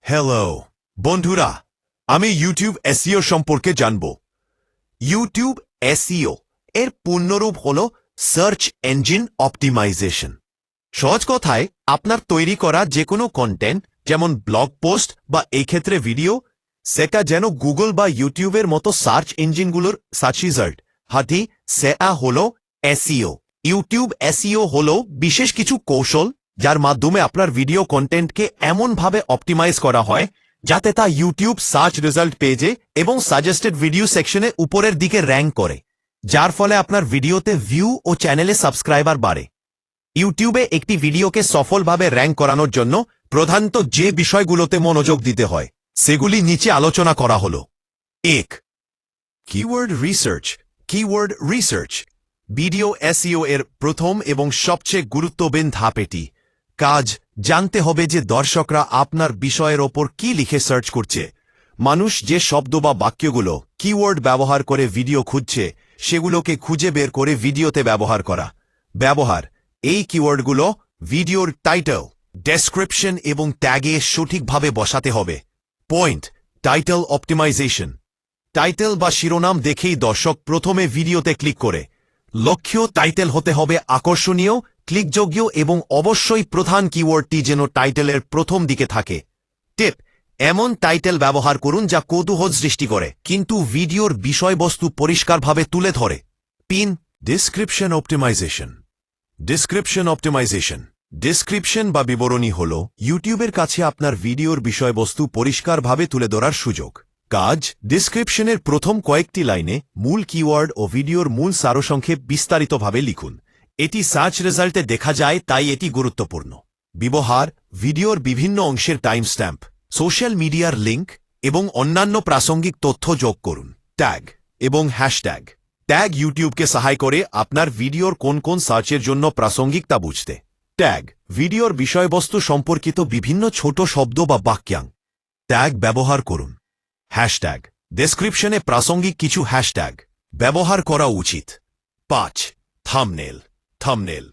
Hello বন্ধুরা, আমি YouTube SEO সম্পর্কে জানব। ইউটিউব এসইও এর পূর্ণরূপ হল সার্চ ইঞ্জিন অপটিমাইজেশন। সহজ কথায়, আপনার তৈরি করা যে কোনো কন্টেন্ট, যেমন ব্লগ পোস্ট বা এই ক্ষেত্রে ভিডিও, সেটা যেন গুগল বা ইউটিউবের মতো সার্চ ইঞ্জিনগুলোর সার্চ রেজাল্ট হাতি, সেটা হল এসইও। ইউটিউব এসইও হল বিশেষ কিছু কৌশল যার মাধ্যমে আপনার ভিডিও কন্টেন্টকে এমনভাবে অপটিমাইজ করা হয় যাতে তা ইউটিউব সার্চ রেজাল্ট পেজে এবং সাজেস্টেড ভিডিও সেকশনে উপরের দিকে র্যাঙ্ক করে, যার ফলে আপনার ভিডিওতে ভিউ ও চ্যানেলে সাবস্ক্রাইবার বাড়ে। ইউটিউবে একটি ভিডিওকে সফলভাবে র্যাঙ্ক করানোর জন্য প্রধানত যে বিষয়গুলোতে মনোযোগ দিতে হয় সেগুলি নিচে আলোচনা করা হল। 1. Keyword research. Keyword research video SEO এর প্রথম এবং সবচেয়ে গুরুত্বপূর্ণ ধাপ। এটি কাজ জানতে হবে যে দর্শকরা আপনার বিষয়ের ওপর কি লিখে সার্চ করছে। মানুষ যে শব্দ বা বাক্যগুলো কিওয়ার্ড ব্যবহার করে ভিডিও খুঁজছে সেগুলোকে খুঁজে বের করে ভিডিওতে ব্যবহার করা। ব্যবহার: এই কিওয়ার্ডগুলো ভিডিওর টাইটেল, ডেসক্রিপশন এবং ট্যাগে সঠিকভাবে বসাতে হবে। Point: title optimisation. টাইটেল বা শিরোনাম দেখেই দর্শক প্রথমে ভিডিওতে ক্লিক করে। লক্ষ্য: টাইটেল হতে হবে আকর্ষণীয়, ক্লিকযোগ্য এবং অবশ্যই প্রধান কিওয়ার্ডটি যেন টাইটেলের প্রথম দিকে থাকে। টিপ: এমন টাইটেল ব্যবহার করুন যা কৌতূহল সৃষ্টি করে কিন্তু ভিডিওর বিষয়বস্তু পরিষ্কারভাবে তুলে ধরে। Pin: description optimisation. Description optimisation description বা বিবরণী হল ইউটিউবের কাছে আপনার ভিডিওর বিষয়বস্তু পরিষ্কারভাবে তুলে ধরার সুযোগ। কাজ: ডেসক্রিপশনের প্রথম কয়েকটি লাইনে মূল কিওয়ার্ড ও ভিডিওর মূল সারসংক্ষেপ বিস্তারিতভাবে লিখুন। এটি সার্চ রেজাল্টে দেখা যায়, তাই এটি গুরুত্বপূর্ণ। ব্যবহার: ভিডিওর বিভিন্ন অংশের টাইম স্ট্যাম্প, সোশ্যাল মিডিয়ার লিঙ্ক এবং অন্যান্য প্রাসঙ্গিক তথ্য যোগ করুন। ট্যাগ এবং হ্যাশট্যাগ। ট্যাগ ইউটিউবকে সহায় করে আপনার ভিডিওর কোন কোন সার্চের জন্য প্রাসঙ্গিক তা বুঝতে। ট্যাগ: ভিডিওর বিষয়বস্তু সম্পর্কিত বিভিন্ন ছোট শব্দ বা বাক্যাংশ। ট্যাগ ব্যবহার করুন। হ্যাশট্যাগ: ডেসক্রিপশনে প্রাসঙ্গিক কিছু হ্যাশট্যাগ ব্যবহার করা উচিত। 5. থাম্বনেল। থাম্বনেল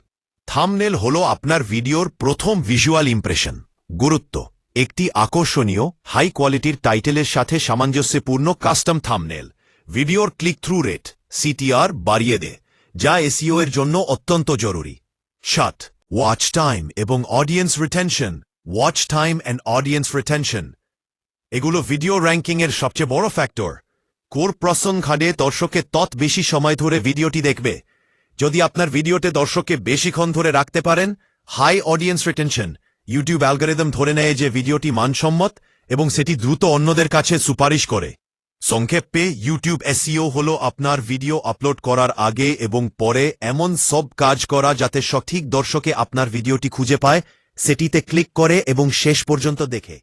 থাম্বনেল হল আপনার ভিডিওর প্রথম ভিজুয়াল ইমপ্রেশন। গুরুত্ব: একটি আকর্ষণীয়, হাই কোয়ালিটির টাইটেলের সাথে সামঞ্জস্যপূর্ণ কাস্টম থাম্বনেল ভিডিওর ক্লিক থ্রু রেট সিটিআর বাড়িয়ে দেয়, যা এসইও এর জন্য অত্যন্ত জরুরি। 7. ওয়াচ টাইম এবং audience retention. Watch time and audience retention এগুলো ভিডিও র্যাঙ্কিংয়ের সবচেয়ে বড় ফ্যাক্টর। কোর প্রসঙ্গে দর্শককে তত বেশি সময় ধরে ভিডিওটি দেখবে। যদি আপনার ভিডিওতে দর্শককে বেশিক্ষণ ধরে রাখতে পারেন, high audience retention, YouTube algorithm ধরে নেয় যে ভিডিওটি মানসম্মত এবং সেটি দ্রুত অন্যদের কাছে সুপারিশ করে। সংক্ষেপে, ইউটিউব এসইও হল আপনার ভিডিও আপলোড করার আগে এবং পরে এমন সব কাজ করা যাতে সঠিক দর্শকে আপনার ভিডিওটি খুঁজে পায়, সেটিতে ক্লিক করে এবং শেষ পর্যন্ত দেখে।